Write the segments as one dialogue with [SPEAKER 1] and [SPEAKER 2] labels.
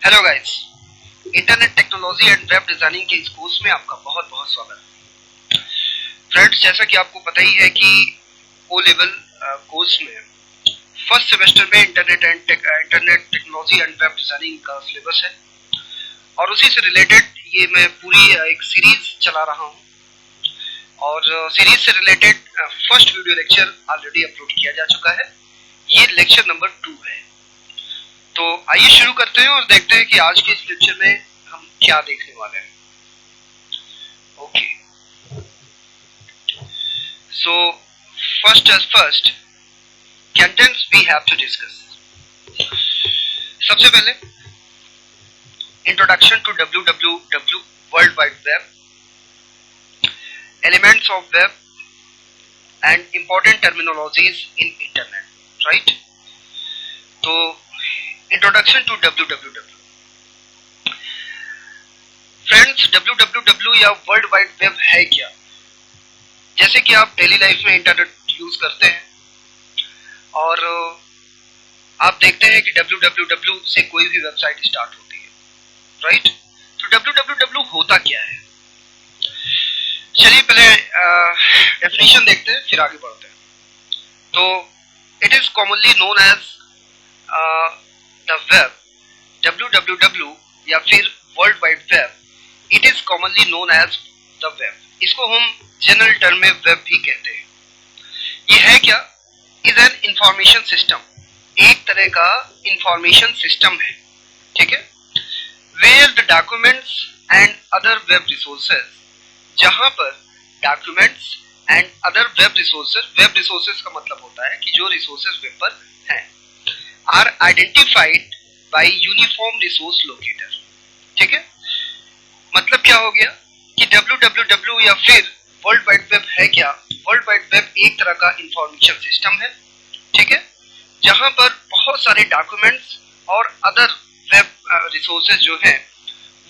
[SPEAKER 1] Hello guys, internet technology and web designing के इस course में आपका बहुत बहुत स्वागत है। फ्रेंड्स, जैसा कि आपको पता ही है कि ओ लेवल कोर्स में फर्स्ट सेमेस्टर में internet technology and web designing का सिलेबस है और उसी से रिलेटेड ये मैं पूरी एक सीरीज चला रहा हूँ और सीरीज से related first video lecture already upload किया जा चुका है। ये लेक्चर नंबर 2 है। तो आइए शुरू करते हैं और देखते हैं कि आज के इस लेक्चर में हम क्या देखने वाले हैं। Okay, so first as first, contents we have to discuss. सबसे पहले introduction to www world wide web, elements of web and important terminologies in internet, right. तो introduction to www। Friends, www या वर्ल्ड वाइड वेब है क्या? जैसे कि आप daily life में इंटरनेट यूज करते हैं और आप देखते हैं कि www से कोई भी वेबसाइट स्टार्ट होती है, राइट। तो www होता क्या है? चलिए पहले डेफिनेशन देखते हैं, फिर आगे बढ़ते हैं। तो it is commonly known as the web, www या फिर world wide web, it is commonly known as the web. इसको हम जनरल टर्म में वेब भी कहते हैं। ये है क्या? इज एन इंफॉर्मेशन सिस्टम, एक तरह का इंफॉर्मेशन सिस्टम है, ठीक है। Where the documents and other web resources, जहां पर documents and other web resources का मतलब होता है कि जो रिसोर्सेज वेब पर हैं, are identified by uniform resource locator, ठीक है। मतलब क्या हो गया कि www या फिर वर्ल्ड वाइड वेब है क्या? वर्ल्ड वाइड वेब एक तरह का इंफॉर्मेशन सिस्टम है, ठीक है, जहां पर बहुत सारे डॉक्यूमेंट्स और अदर वेब रिसोर्सेज जो हैं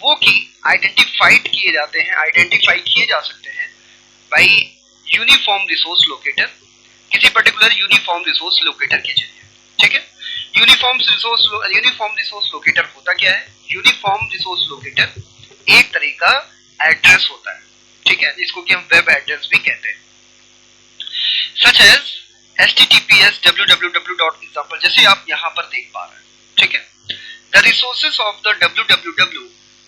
[SPEAKER 1] वो की आइडेंटिफाई किए जा सकते हैं बाय यूनिफॉर्म रिसोर्स लोकेटर, किसी पर्टिकुलर यूनिफॉर्म रिसोर्स लोकेटर के जरिए, ठीक है। यूनिफॉर्म रिसोर्स लोकेटर होता क्या है? यूनिफॉर्म रिसोर्स लोकेटर एक तरह का एड्रेस होता है, ठीक है, जिसको कि हम वेब एड्रेस भी कहते हैं। सच एज https www.example, जैसे आप यहाँ पर देख पा रहे हैं, ठीक है। The resources of the www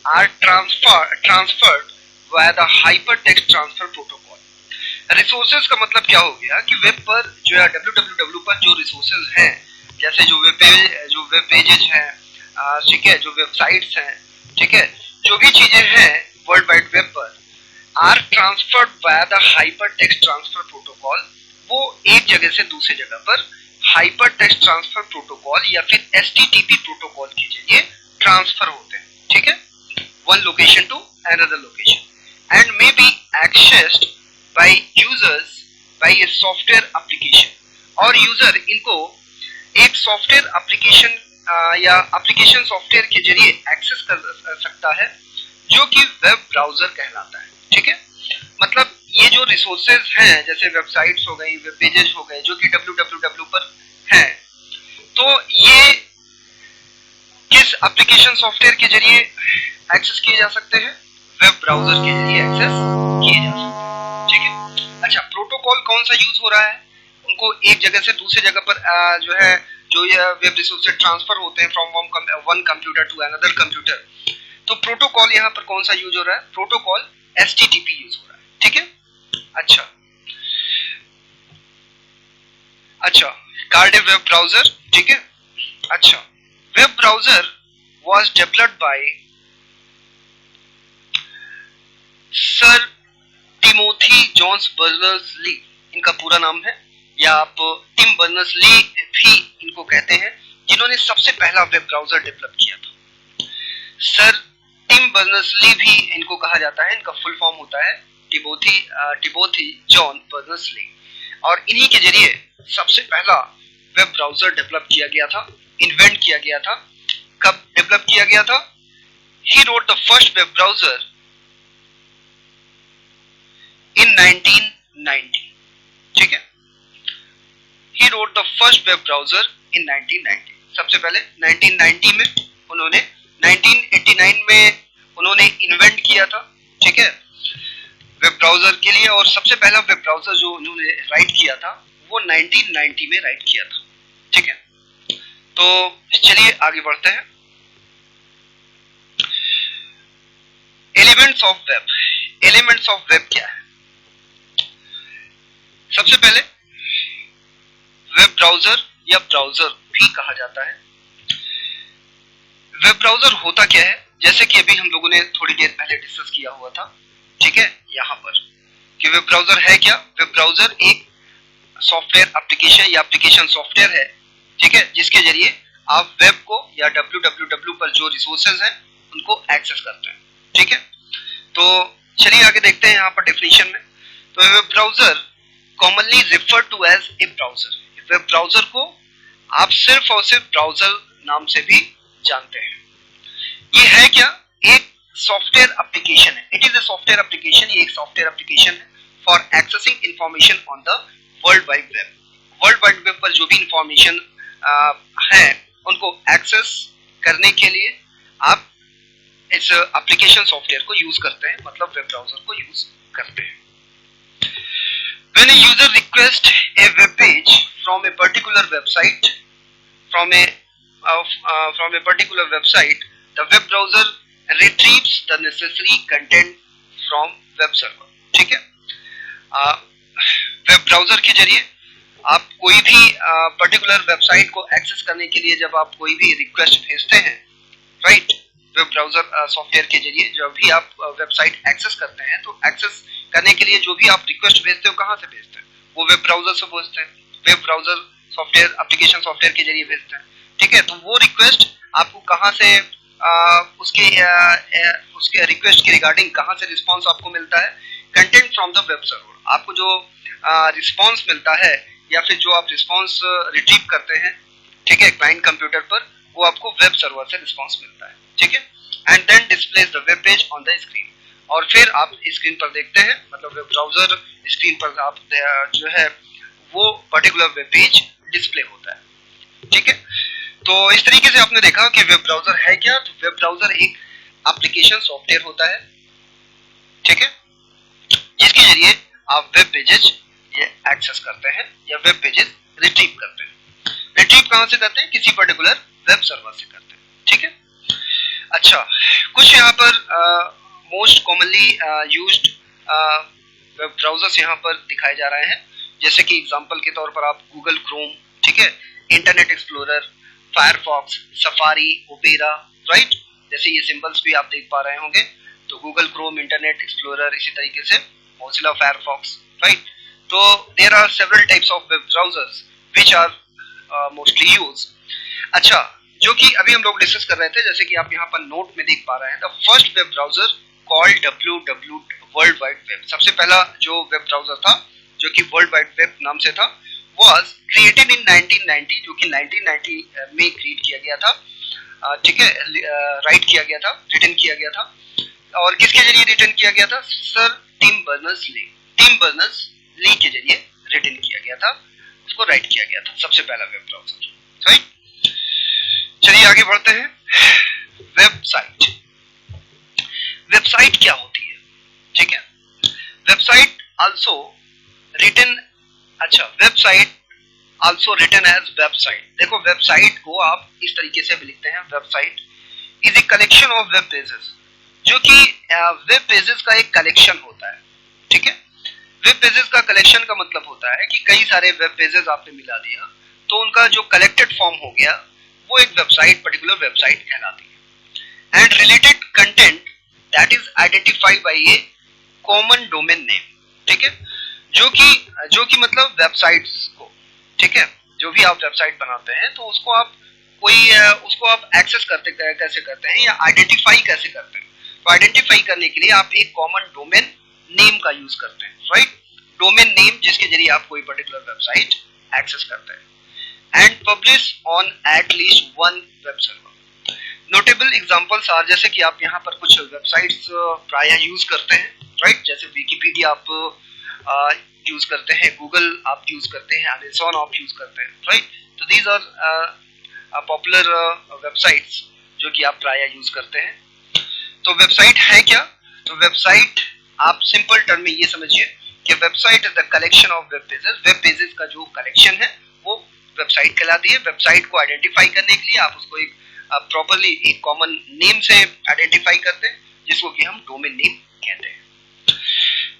[SPEAKER 1] are transferred via the hypertext transfer protocol. Resources का मतलब क्या हो गया कि वेब पर जो है www पर जो रिसोर्सेज हैं, जैसे जो वेब पेजेज हैं, ठीक है, जो वेबसाइट्स हैं, ठीक है, जो भी चीजें हैं वर्ल्ड वाइड वेब पर, are transferred via the hypertext transfer protocol. वो एक जगह से दूसरे जगह पर हाइपरटेक्स्ट ट्रांसफर प्रोटोकॉल या फिर HTTP प्रोटोकॉल के जरिए ट्रांसफर होते हैं, ठीक है, one location to another location, and may be accessed by users by a software application. और यूजर इनको एक सॉफ्टवेयर एप्लीकेशन या एप्लीकेशन सॉफ्टवेयर के जरिए एक्सेस कर सकता है, जो कि वेब ब्राउजर कहलाता है, ठीक है। मतलब ये जो रिसोर्सेज हैं, जैसे वेबसाइट्स हो गई, वेब पेजेस हो गए, जो कि www पर हैं, तो ये किस एप्लीकेशन सॉफ्टवेयर के जरिए एक्सेस किए जा सकते हैं? वेब ब्राउजर के जरिए एक्सेस किए जा सकते हैं, ठीक है। अच्छा, प्रोटोकॉल कौन सा यूज हो रहा है? उनको एक जगह से दूसरे जगह पर जो है जो ये वेब रिसोर्सेज ट्रांसफर होते हैं from one computer to another computer, तो प्रोटोकॉल यहाँ पर कौन सा यूज हो रहा है? प्रोटोकॉल HTTP यूज हो रहा है, ठीक है। अच्छा, कार्डिव वेब ब्राउजर, ठीक है। अच्छा, web browser was developed by sir Timothy Johns Berners Lee, इनका पूरा नाम है, या आप टिम बर्नर्स-ली भी इनको कहते हैं, जिन्होंने सबसे पहला वेब ब्राउजर डेवलप किया था। सर टिम बर्नर्स-ली भी इनको कहा जाता है, इनका फुल फॉर्म होता है टिमोथी जॉन बर्नर्स-ली, और इन्हीं के जरिए सबसे पहला वेब ब्राउजर डेवलप किया गया था, इन्वेंट किया गया था। कब डेवलप किया गया था? He wrote the first web browser in 1990, ठीक है। He wrote the first web browser in 1990। सबसे पहले 1990 में उन्होंने 1989 में उन्होंने इन्वेंट किया था, ठीक है, वेब ब्राउजर के लिए। और सबसे पहला वेब ब्राउजर जो उन्होंने राइट किया था वो 1990 में राइट किया था, ठीक है। तो चलिए आगे बढ़ते हैं। Elements of web. Elements of web क्या है? सबसे पहले वेब ब्राउजर या ब्राउजर भी कहा जाता है। वेब ब्राउजर होता क्या है, जैसे कि अभी हम लोगों ने थोड़ी देर पहले डिस्कस किया हुआ था, ठीक है, यहाँ पर कि वेब ब्राउजर है क्या। वेब ब्राउजर एक सॉफ्टवेयर एप्लीकेशन या एप्लीकेशन सॉफ्टवेयर है, ठीक है, जिसके जरिए आप वेब को या www पर जो रिसोर्सेज हैं उनको एक्सेस करते हैं, ठीक है। तो चलिए आगे देखते हैं यहाँ पर डेफिनेशन में। तो web browser commonly refer to as a browser. Web browser को आप सिर्फ और सिर्फ ब्राउजर नाम से भी जानते हैं। ये है क्या? एक सॉफ्टवेयर एप्लीकेशन है। It is a software application. ये एक सॉफ्टवेयर एप्लीकेशन है for accessing information on the world wide web. World wide web पर जो भी इंफॉर्मेशन है उनको एक्सेस करने के लिए आप इस एप्लीकेशन सॉफ्टवेयर को यूज करते हैं, मतलब वेब ब्राउजर को यूज करते हैं। When a user requests a web page from a particular website, the web browser retrieves the necessary content from web server, ठीक है। वेब ब्राउजर के जरिए आप कोई भी पर्टिकुलर वेबसाइट को एक्सेस करने के लिए जब आप कोई भी रिक्वेस्ट भेजते हैं, राइट, वेब ब्राउजर सॉफ्टवेयर के जरिए जब भी आप वेबसाइट एक्सेस करते हैं तो एक्सेस करने के लिए जो भी आप रिक्वेस्ट भेजते हो कहाँ से भेजते हैं? वो वेब ब्राउजर से भेजते हैं, web browser software application software के जरिए भेजते हैं, ठीक है। तो वो रिक्वेस्ट आपको कहाँ से उसके रिक्वेस्ट के रिगार्डिंग कहाँ से रिस्पांस आपको मिलता है? Content from the web server. आपको जो रिस्पांस मिलता है या फिर जो आप रिस्पांस रिट्रीव करते हैं, ठीक है, क्लाइंट कंप्यूटर पर, वो आपको वेब सर्वर से रिस्पांस मिलता है, ठीक है। And then displays the web page on the screen. और फिर आप स्क्रीन पर देखते हैं, मतलब वेब ब्राउजर स्क्रीन पर आप जो है वो पर्टिकुलर वेब पेज डिस्प्ले होता है, ठीक है। तो इस तरीके से आपने देखा कि वेब ब्राउजर है क्या। तो वेब ब्राउजर एक एप्लीकेशन सॉफ्टवेयर होता है, ठीक है, जिसके जरिए आप वेब पेजेस ये एक्सेस करते हैं या वेब पेजेस रिट्रीव करते हैं। रिट्रीव कहाँ से करते हैं? किसी पर्टिकुलर वेब सर्वर से करते हैं, ठीक है। अच्छा, कुछ यहाँ पर most commonly used web browsers यहाँ पर दिखाए जा रहे हैं, जैसे कि एग्जांपल के तौर पर आप गूगल क्रोम, ठीक है, internet explorer, Firefox, safari, opera, right, जैसे ये सिंबल्स भी आप देख पा रहे होंगे। तो गूगल क्रोम, इंटरनेट एक्सप्लोरर, इसी तरीके से मोजिला फायरफॉक्स, राइट। तो there are several types of web browsers which are mostly used. अच्छा, जो कि अभी हम लोग डिस्कस कर रहे थे, जैसे कि आप यहाँ पर नोट में देख पा रहे हैं, the first web browser called www world wide web. सबसे पहला जो वेब ब्राउजर था जो कि वर्ल्ड वाइड वेब नाम से था, वाज क्रिएटेड इन 1990, जो कि 1990 में क्रिएट किया गया था, ठीक है, राइट किया गया था, रिटन किया गया था। और किसके जरिए रिटन किया गया था? सर टिम बर्नर्स ली के जरिए रिटन किया गया था, उसको राइट किया गया था, सबसे पहला वेब ब्राउजर, राइट। चलिए आगे बढ़ते हैं। वेबसाइट। वेबसाइट क्या होती है? ठीक है, वेबसाइट आल्सो रिटन, अच्छा, website also written as website. देखो, वेबसाइट को आप इस तरीके से भी लिखते हैं, website is a collection of web pages, जो कि वेब पेजेस का एक कलेक्शन होता है, ठीक है। वेब पेजेस का कलेक्शन का मतलब होता है कि कई सारे वेब पेजेस आपने मिला दिया तो उनका जो कलेक्टेड फॉर्म हो गया वो एक वेबसाइट, पर्टिकुलर वेबसाइट कहलाती है। And related content that is identified by A common domain name, ठीक है, जो कि मतलब वेबसाइट्स को, ठीक है, जो भी आप वेबसाइट बनाते हैं तो उसको आप एक्सेस कैसे करते हैं या आइडेंटिफाई कैसे करते हैं। तो आइडेंटिफाई करने के लिए आप एक कॉमन डोमेन नेम का यूज करते हैं, राइट, डोमेन नेम जिसके जरिए आप कोई पर्टिकुलर वेबसाइट एक्सेस करते हैं। And publish on at least one web server. Notable examples are, जैसे कि आप यहाँ पर कुछ वेबसाइट्स प्राय यूज करते हैं, राइट, जैसे विकिपीडिया आप यूज करते हैं, गूगल आप यूज करते हैं, अमेज़न आप यूज करते हैं, राइट। तो दीज आर पॉपुलर वेबसाइट्स जो कि आप प्राय यूज करते हैं। तो वेबसाइट है क्या? तो वेबसाइट आप सिंपल टर्म में ये समझिए कि website is the collection of web pages. Web pages का जो कलेक्शन है वो वेबसाइट कहलाती है। वेबसाइट को आइडेंटिफाई करने के लिए आप उसको एक प्रॉपरली एक कॉमन नेम से आइडेंटिफाई करते हैं, जिसको कि हम डोमेन नेम कहते हैं।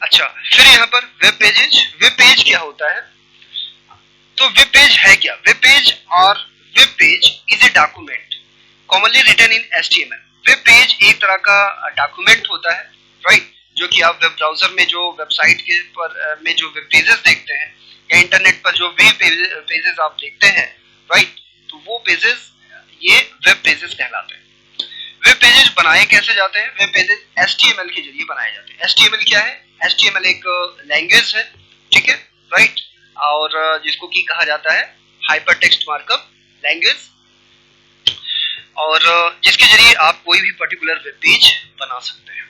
[SPEAKER 1] अच्छा, फिर यहाँ पर वेब पेजेस। वेब पेज क्या होता है? तो वेब पेज है क्या? वेब पेज और web page is a document commonly written in HTML। Web page एक तरह का डॉक्यूमेंट होता है, राइट, जो कि आप वेब ब्राउजर में जो वेबसाइट के पर में जो वेब पेजेस देखते हैं या इंटरनेट पर जो भी पेजेस आप देखते हैं, राइट, तो वो पेजेस ये वेब पेजेस कहलाते हैं। वेब पेजेस बनाए कैसे जाते हैं? वेब पेजेस HTML के जरिए बनाए जाते हैं। HTML क्या है? HTML एक लैंग्वेज है, ठीक है, राइट, और जिसको की कहा जाता है हाइपर टेक्स्ट मार्कअप लैंग्वेज, और जिसके जरिए आप कोई भी पर्टिकुलर वेब पेज बना सकते हैं।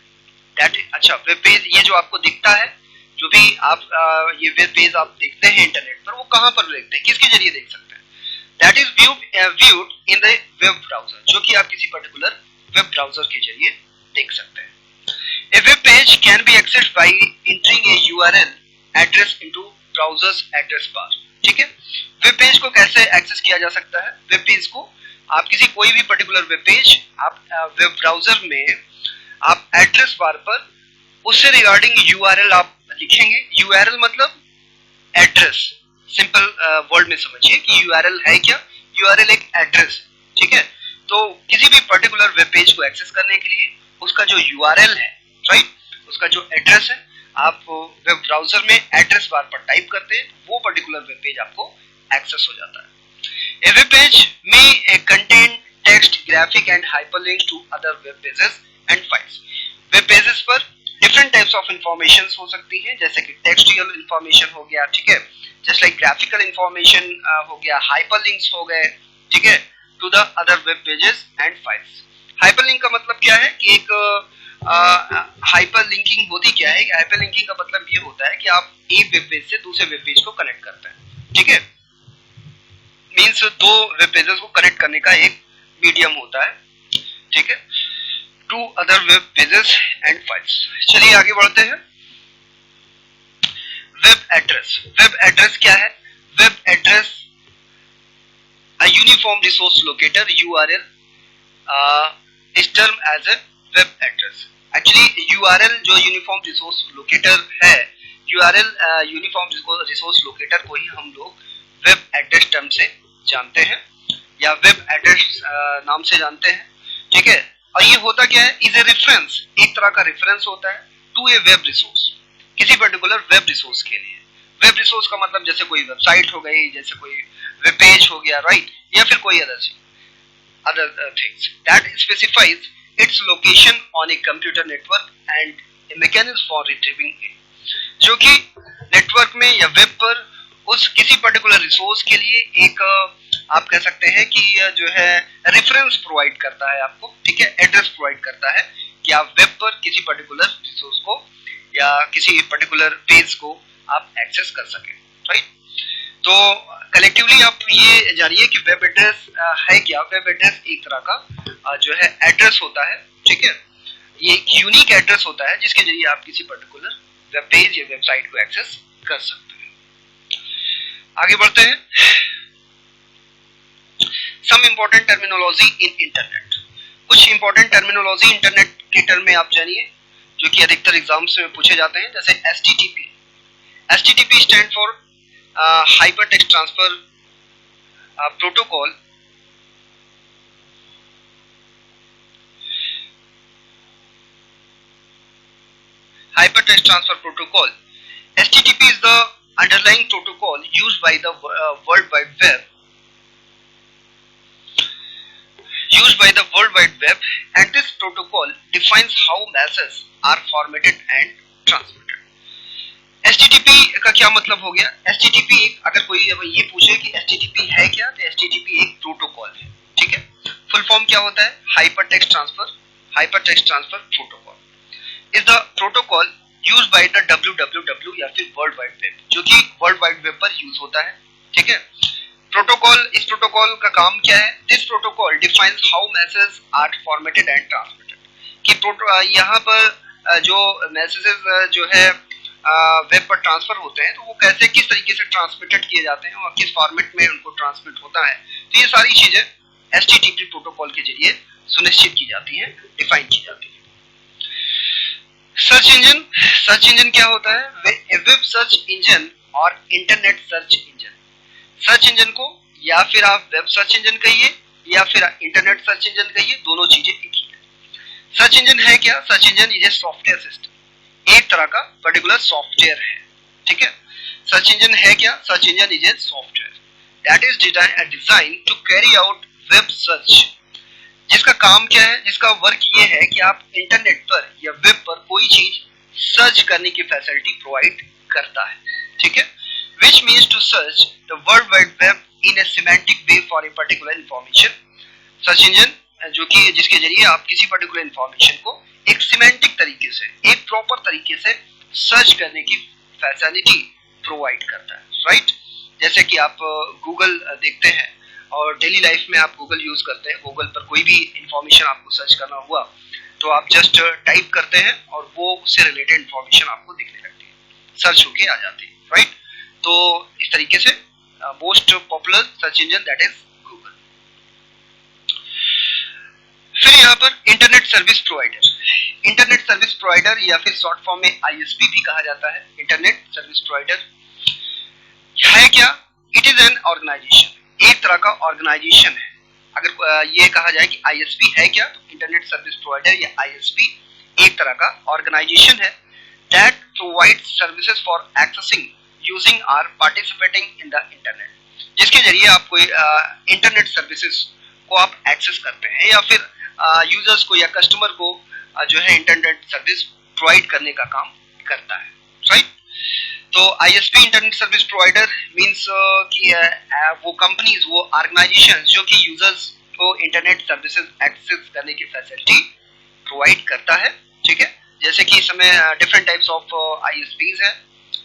[SPEAKER 1] अच्छा, वेब पेज ये जो आपको दिखता है, जो भी आप ये वेब पेज आप देखते हैं इंटरनेट पर, वो कहाँ पर देखते हैं, किसके जरिए देख सकते हैं? That is viewed in the web browser, जो कि आप किसी पर्टिकुलर वेब ब्राउजर के जरिए देख सकते हैं। A web page can be accessed by entering a URL address into browser's address bar, ठीक है। वेब पेज को कैसे एक्सेस किया जा सकता है? वेब पेज को आप किसी कोई भी पर्टिकुलर वेब पेज आप वेब ब्राउजर में आप एड्रेस बार पर उससे रिगार्डिंग URL आप लिखेंगे। URL मतलब एड्रेस, सिंपल वर्ड में समझिए कि URL है क्या? URL एक एड्रेस, ठीक है। तो किसी भी पर्टिकुलर वेब पेज को एक्सेस करने के लिए उसका जो URL है, राइट, उसका जो एड्रेस है, आप वेब ब्राउजर में एड्रेस बार पर टाइप करते हैं, वो पर्टिकुलर वेब पेज आपको एक्सेस हो जाता है। A web page may contain text, graphic and hyperlinks to other web pages and files. Web pages पर डिफरेंट टाइप्स ऑफ इंफॉर्मेशन हो सकती हैं, जैसे कि टेक्सचुअल इंफॉर्मेशन हो गया, ठीक है, जस्ट लाइक ग्राफिकल इंफॉर्मेशन हो गया, हाइपरलिंक्स हो गए, ठीक है, to the other web pages and files. Hyperlink का मतलब क्या है कि एक हाइपरलिंकिंग होती क्या है? हाइपरलिंकिंग का मतलब ये होता है कि आप एक वेब पेज से दूसरे वेब पेज को कनेक्ट करते हैं, ठीक है, मींस दो वेब पेजेस को कनेक्ट करने का एक मीडियम होता है, ठीक है, to other web pages and files. चलिए आगे बढ़ते हैं। Web address. वेब एड्रेस क्या है? Web address a uniform resource locator URL is termed as a web address. Actually URL जो uniform resource locator है, URL uniform resource locator को ही हम लोग वेब एड्रेस टर्म से जानते हैं या वेब एड्रेस नाम से जानते हैं, ठीक है। और ये होता क्या है? इज ए रेफरेंस, एक तरह का रेफरेंस होता है टू ए वेब रिसोर्स, किसी पर्टिकुलर वेब रिसोर्स के लिए। वेब रिसोर्स का मतलब जैसे कोई वेबसाइट हो गई, जैसे कोई वेब पेज हो गया, राइट, या फिर कोई other things that specifies its location on a computer network and a mechanism for retrieving it, जो कि नेटवर्क में या वेब पर उस किसी पर्टिकुलर रिसोर्स के लिए एक आप कह सकते हैं कि जो है रेफरेंस प्रोवाइड करता है आपको, ठीक है, एड्रेस प्रोवाइड करता है कि आप वेब पर किसी पर्टिकुलर रिसोर्स को या किसी पर्टिकुलर पेज को आप एक्सेस कर सकें, राइट। तो कलेक्टिवली आप ये जानिए कि वेब एड्रेस है क्या? वेब एड्रेस एक तरह का जो है एड्रेस होता है, ठीक है, ये एक यूनिक एड्रेस होता है जिसके जरिए आप किसी पर्टिकुलर वेब पेज या वेबसाइट को एक्सेस कर सकते हैं। आगे बढ़ते हैं। Some important terminology in internet. कुछ इंपॉर्टेंट टर्मिनोलॉजी इंटरनेट के टर्म में आप जानिए, जो कि अधिकतर एग्जाम्स में पूछे जाते हैं, जैसे HTTP। HTTP stand for hyper text transfer protocol. Hypertext Transfer Protocol. HTTP is the underlying protocol used by the World Wide Web. And this protocol defines how messages are formatted and transmitted. HTTP का क्या मतलब हो गया? HTTP अगर कोई ये पूछे कि HTTP है क्या, तो HTTP एक प्रोटोकॉल है, ठीक है। फुल फॉर्म क्या होता है? Hypertext transfer protocol is the protocol used by the WWW या फिर वर्ल्ड वाइड वेब, जो कि वर्ल्ड वाइड वेब पर यूज होता है, ठीक है। इस प्रोटोकॉल का काम क्या है? This protocol defines how message are formatted and transmitted, कि यहाँ पर जो मैसेजेस जो है वेब पर ट्रांसफर होते हैं तो वो कैसे किस तरीके से ट्रांसमिटेड किए जाते हैं और किस फॉर्मेट में उनको ट्रांसमिट होता है, तो ये सारी चीजें HTTP प्रोटोकॉल के जरिए सुनिश्चित की जाती हैं, डिफाइन की जाती हैं। सर्च इंजन क्या होता है? वेब सर्च इंजन और internet search engine. Search engine को या फिर आप वेब सर्च इंजन कहिए या फिर इंटरनेट सर्च इंजन कहिए, दोनों चीजें एक ही है। सर्च इंजन है क्या? Search engine is a software system, एक तरह का पर्टिकुलर सॉफ्टवेयर है, ठीक है। सर्च इंजन है क्या? Search engine is a software that is design to carry out web search, जिसका काम क्या है, जिसका वर्क ये है कि आप इंटरनेट पर या वेब पर कोई चीज सर्च करने की फैसिलिटी प्रोवाइड करता है, ठीक है। Which means to search the world wide web in a semantic way for a particular information. Search engine जो कि जिसके जरिए आप किसी पर्टिकुलर इंफॉर्मेशन को एक सिमेंटिक तरीके से, एक प्रॉपर तरीके से सर्च करने की फैसिलिटी प्रोवाइड करता है, राइट। जैसे कि आप गूगल देखते हैं और डेली लाइफ में आप गूगल यूज करते हैं, गूगल पर कोई भी इंफॉर्मेशन आपको सर्च करना हुआ तो आप जस्ट टाइप करते हैं और वो उससे रिलेटेड इंफॉर्मेशन आपको दिखने लगती है, सर्च होके आ जाती है, राइट। तो इस तरीके से most popular search engine that is Google. फिर यहाँ पर internet service provider, internet service provider या फिर शॉर्ट फॉर्म में ISP भी कहा जाता है। इंटरनेट सर्विस प्रोवाइडर है क्या? इट इज एन ऑर्गेनाइजेशन, एक तरह का ऑर्गेनाइजेशन है। अगर ये कहा जाए कि ISP है क्या, तो इंटरनेट सर्विस प्रोवाइडर या ISP एक तरह का ऑर्गेनाइजेशन है that provides services for accessing using और पार्टिसिपेटिंग इन द इंटरनेट, जिसके जरिए आप कोई इंटरनेट सर्विसेज को आप एक्सेस करते हैं या फिर यूजर्स को या कस्टमर को जो है इंटरनेट सर्विस प्रोवाइड करने का काम करता है, राइट। तो ISP internet service provider means कि वो कंपनीज, वो ऑर्गेनाइजेशन जो कि यूजर्स को इंटरनेट सर्विसेज एक्सेस करने की फैसिलिटी प्रोवाइड करता है, ठीक है। जैसे कि इस समय डिफरेंट टाइप्स ऑफ ISPs हैं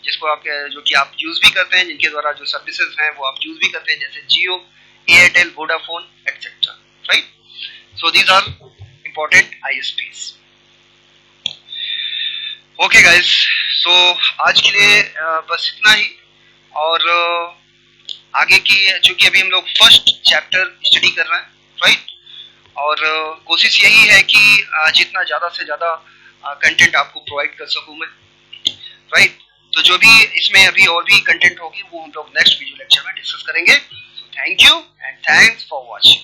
[SPEAKER 1] जिसको आप जो कि आप यूज भी करते हैं, जिनके द्वारा जो सर्विसेज हैं वो आप यूज भी करते हैं, जैसे Jio, Airtel, Vodafone etcetera, right. So these are important ISPs। Okay guys, so आज के लिए बस इतना ही। और आगे की, चूंकि अभी हम लोग फर्स्ट चैप्टर स्टडी कर रहे हैं, राइट, और कोशिश यही है कि जितना ज्यादा से ज्यादा कंटेंट आपको प्रोवाइड कर सकूं मैं, राइट। तो जो भी इसमें अभी और भी कंटेंट होगी वो हम लोग नेक्स्ट वीडियो लेक्चर में डिस्कस करेंगे। So thank you and thanks for watching.